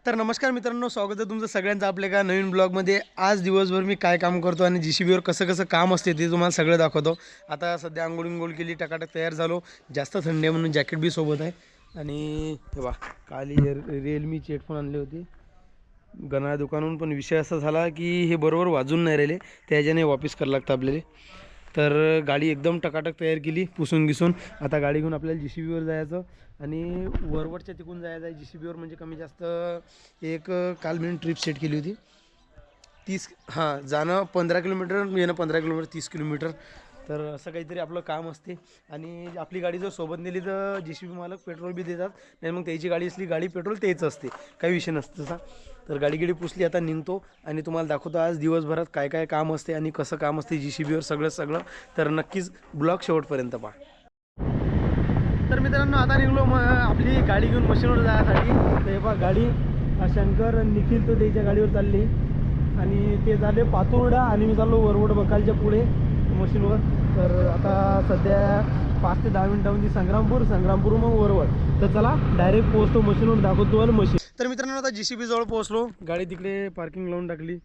तर नमस्कार मित्रांनो, स्वागत आहे तुमचं सगळ्यांचं आपल्या एका नवीन ब्लॉगमध्ये। आज दिवसभर मी काय काम करतो आणि जीसीबीवर कसं कसं काम असते ते तुम्हाला सगळं दाखवतो। आता सध्या आंघोळ केली, टकाटक तयार झालो। जास्त थंडी आहे म्हणून जॅकेट बी सोबत आहे। आणि हे बा काली रिअलमीचे हेडफोन आणले होते गणा दुकानून, पण विषय असा झाला की हे बरोबर वाजून नाही राहिले, त्याच्याने वापस करावं लागतं आपल्याला। तर गाडी एकदम टकाटक तयार केली, पुसून घिसून। आता गाडी घेऊन आपल्याला जीसीबीवर जायचं आणि वरवटच्या तिकून जायचं आहे जीसीबीवर। म्हणजे कमी जास्त एक काल मी ट्रिप सेट केली होती 30, जाणं 15 किलोमीटर, येणं 15 किलोमीटर, 30 किलोमीटर। तर असं काहीतरी आपलं काम असते। आणि आपली गाडी जर सोबत नेली तर जीसीबी मालक पेट्रोल बी देतात, नाही मग त्याची गाडी असली गाडी पेट्रोल तेच असते, काही विषय नसतं तसा। तर गाडी पुसली, आता निघतो आणि तुम्हाला दाखवतो आज दिवसभरात काय काय काम असते आणि कसं काम असते जीसीबीवर सगळं। तर नक्कीच ब्लॉग शेवटपर्यंत पहा। तर मित्रांनो, आता निघलो आपली गाडी घेऊन मशीनवर जाण्यासाठी। तर हे पहा गाडी, शंकर आणि निखिल तो त्याच्या गाडीवर चालली आणि ते झाले पातुर्डा आणि मी चाललो वरवड बकालच्या पुढे मशीनवर। तर आता सध्या 5 ते 10 मिनिटांमध्ये संग्रामपूर मग वरवड। तर चला डायरेक्ट पोहोचतो मशीनवर, दाखवतो तुम्हाला मशीन। तर मित्रांनो, आता जीसीबी जवळ पोहोचलो, गाडी तिकडे पार्किंग लावून टाकली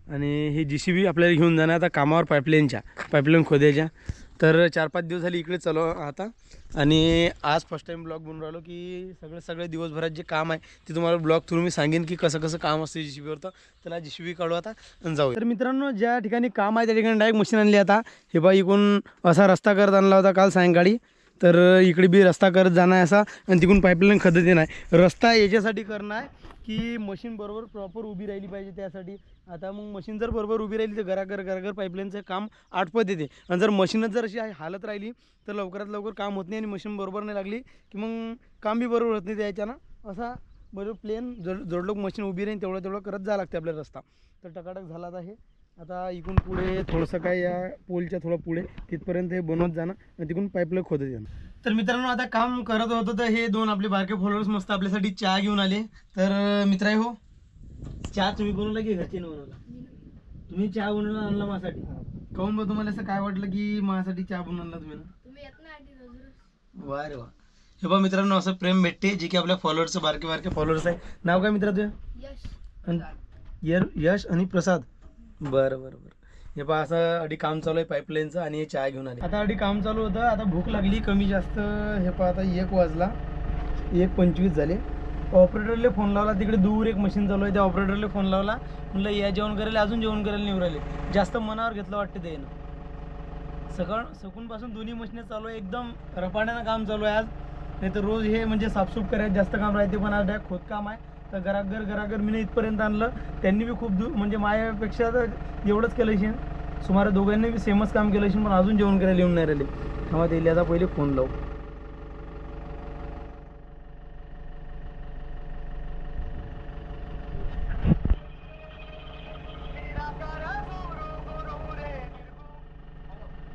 आणि ही जीसीबी आपल्याला घेऊन जाणार आता कामावर पाईपलाईन खोदायच्या। तर 4-5 दिवस झाले इकडे चालू आता, आणि आज फर्स्ट टाईम ब्लॉग बनवून राहिलो की सगळे दिवसभरात जे काम आहे ते तुम्हाला ब्लॉग थ्रू मी सांगेन की कसं कसं काम असते जीसीबीवर। तर त्याला जीसीबी काढू आता आणि जाऊ। तर मित्रांनो, ज्या ठिकाणी काम आहे त्या ठिकाणी डायरेक्ट मशीन आणली। आता हे बा इकडून असा रस्ता करत आणला होता काल सायंकाळी, तर इकडे बी रस्ता करत जाणं आहे असा, आणि तिकडून पाईपलाईन खदत येणार आहे। रस्ता याच्यासाठी करणं आहे की मशीन बरोबर प्रॉपर उभी राहिली पाहिजे त्यासाठी। आता मग मशीन जर बरोबर उभी राहिली तर घराघर पाईपलाईनचं काम आटपत येते, आणि जर मशीनच जर अशी हालत राहिली तर लवकरात लवकर काम होत नाही, आणि मशीन बरोबर नाही लागली की मग काम बी बरोबर होत नाही त्याच्यानं। असा बरोबर प्लेन जोडलोक मशीन उभी राहील तेवढं करत जावं लागते आपल्याला रस्ता। तर टकाटक झाला आता हे। आता इकडून पुढे थोडंसं काय या पोलच्या थोडं पुढे तिथपर्यंत हे बनवत जाणं आणि तिकडून पाईपलाईन खोदत जाणं। तर मित्रांनो, आता काम करत होतं तर हे दोन आपले बारके फॉलोअर्स मस्त आपल्यासाठी चहा घेऊन आले। तर मित्र हो, चहा तुम्ही बनवला की घरचे बनवला? तुम्ही चहा बनवला आणला माझ्यासाठी? काहून बघ, तुम्हाला असं काय वाटलं की माझ्यासाठी चहा बनवून आणला तुम्ही? वा रे वा। हे बघा मित्रांनो, असं प्रेम भेटते जे की आपल्या फॉलोअर्सचं बारके फॉलोअर्स आहे। नाव काय मित्रा तुझं? यश आणि प्रसाद। बरं। हे पहा असं अडी काम चालू आहे पाईपलाईनचं, आणि हे चहा घेऊन आले। आता अडी काम चालू होतं, आता भूक लागली कमी जास्त। हे पहा आता 1 वाजला, 1:25 झाले। ऑपरेटरला फोन लावला, तिकडे दूर एक मशीन चालू आहे, त्या ऑपरेटरला फोन लावला, म्हणलं या जेवण करायला, अजून जेवण करायला निवड राहिले। जास्त मनावर घेतलं वाटतं त्यानं। सकाळपासून दोन्ही मशीन चालू आहे, एकदम रपाट्यानं काम चालू आहे आज। नाही तर रोज हे म्हणजे साफसूफ करायचं जास्त काम राहते, पण आज खोदकाम आहे। तर घराघर मी इथपर्यंत आणलं, त्यांनी बी खूप दूर म्हणजे माझ्यापेक्षा तर एवढंच केलं असेल, सुमारे दोघांनी बी सेमच काम केलं असेल, पण अजून जेवण करायला येऊन नाही राहिले। तेव्हा त्याला आता पहिले फोन लावू।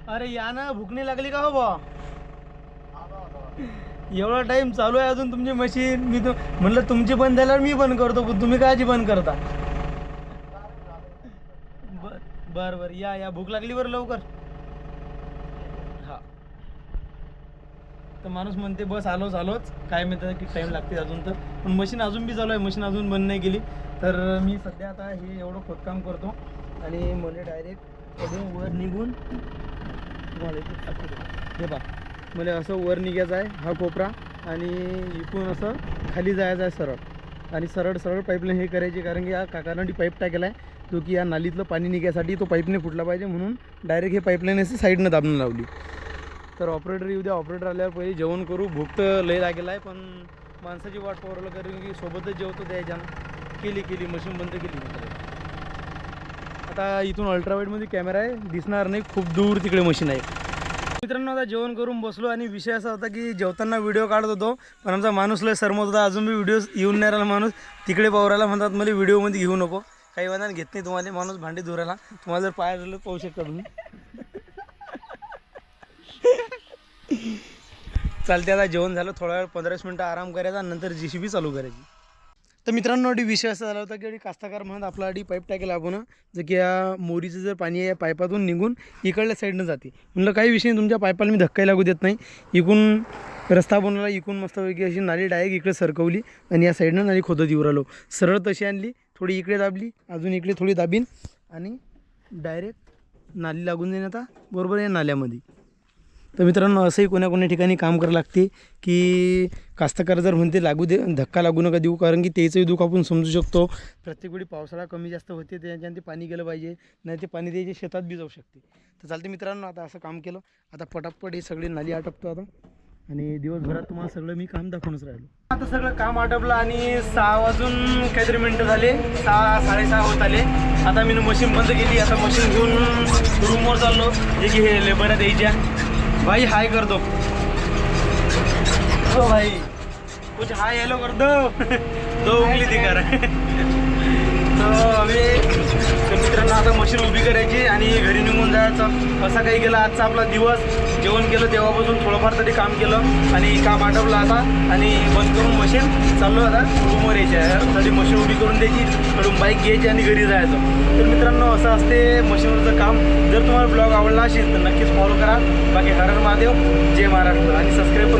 अरे या ना, भूक नाही लागली का हो बा? एवढा टाइम चालू आहे अजून तुमची मशीन। मी तो म्हणलं तुमची बंद झाल्यावर मी बंद करतो, पण तुम्ही कायची बंद करता? बरं या भूक लागली बरं लवकर। हा, तर माणूस म्हणते बस आलोच, काय म्हणतात की टाईम लागते अजून, तर पण मशीन अजून बी चालू आहे, मशीन अजून बंद नाही केली। तर मी सध्या आता हे एवढं खोदकाम करतो आणि मला डायरेक्ट वर निघून हे बा, मला असं वर निघायचं आहे हा कोपरा, आणि इकडून असं खाली जायचं आहे सरळ, आणि सरळ पाईपलाईन हे करायची, कारण की या काकांनी पाईप टाकेला आहे जो की या नालीतलं पाणी निघायसाठी तो पाईपने फुटला पाहिजे, म्हणून डायरेक्ट हे पाईपलाईन अशी साईडनं दाबून लावली। तर ऑपरेटर येऊ द्या, ऑपरेटर आल्यावर पहिले जेवण करू। भूक तर लय लागेला आहे, पण माणसाची वाट पाहू, कारण की सोबतच जेवतो त्याच्यानं। केली मशीन बंद केली। आता इथून अल्ट्रावाईडमध्ये कॅमेरा आहे, दिसणार नाही, खूप दूर तिकडे मशीन आहे। मित्रांनो, आता जेवण करून बसलो, आणि विषय असा होता की जेवताना व्हिडिओ काढत होतो, पण आमचा माणूस लय सरमत होता, अजून बी व्हिडिओ येऊन नाही राहिला। माणूस तिकडे पावरायला म्हणतात मला व्हिडिओमध्ये घेऊ नको, काही वादान घेत नाही तुम्हाला। माणूस भांडी धुरायला, तुम्हाला जर पाय झालं पाहू शकता तुम्ही। चालते, आता जेवण झालं, थोडा वेळ 15 मिनटं आराम करायचा, नंतर जीसीबी चालू करायची। तर मित्रांनो, अडी विषय असा झाला होता की कास्तकार म्हणत आपला पाईप टाकेला आपण, जर की या मोरीचं जर पाणी या पाईपातून निघून इकडल्या साईडनं जाते। म्हणलं काही विषय तुमच्या पाईपाला मी धक्काही लागू देत नाही, इकडून रस्ता बनवला इकून मस्तपैकी अशी नाली डायरेक्ट इकडे सरकवली आणि या साईडनं नाली खोदत येऊ राहिलो. सरळ तशी आणली, थोडी इकडे दाबली, अजून इकडे थोडी दाबीन आणि डायरेक्ट नाली लागून जाईन आता बरोबर या नाल्यामध्ये. तर मित्रांनो असंही कोण्या ठिकाणी काम करावं लागते की कास्तकार जर म्हणते लागू दे, धक्का लागू नका देऊ, कारण की त्याचंही दुःख आपण समजू शकतो. प्रत्येक वेळी पावसाळा कमी जास्त होते त्याच्यानं ते पाणी गेलं पाहिजे, नाही ते पाणी त्याच्या शेतात बी जाऊ शकते. तर चालते मित्रांनो, आता असं काम केलं. आता पटापट हे सगळे नाली आटपतो आता आणि दिवसभरात तुम्हाला सगळं मी काम दाखवूनच राहिलो. आता सगळं काम आटपलं आणि 6 वाजून काहीतरी मिनटं झाले, 6-6:30 होत आले. आता मी मशीन बंद केली. आता मशीन घेऊन रूमवर चाललो, जे की हे लेबर द्यायच्या. भाई हाय कर दो. हो भाई कुछ हाय हेलो कर दो उंगली दिखा रहा है. तर मित्रांनो आता मशीन उभी करायची आणि घरी निघून जायचं. असा काही गेला आजचा आपला दिवस. जेवण केलं तेव्हापासून थोडंफार तरी काम केलं आणि काम आटपलं आता आणि बंद करून मशीन चाललो. आता रूमवर यायची तरी मशीन उभी करून द्यायची, कडून बाईक घ्यायची आणि घरी जायचं. तर मित्रांनो असं असते मशीनवरचं काम. जर तुम्हाला ब्लॉग आवडला असेल तर नक्कीच फॉलो करा. बाकी हर हर महादेव, जय महाराष्ट्र आणि सबस्क्राईब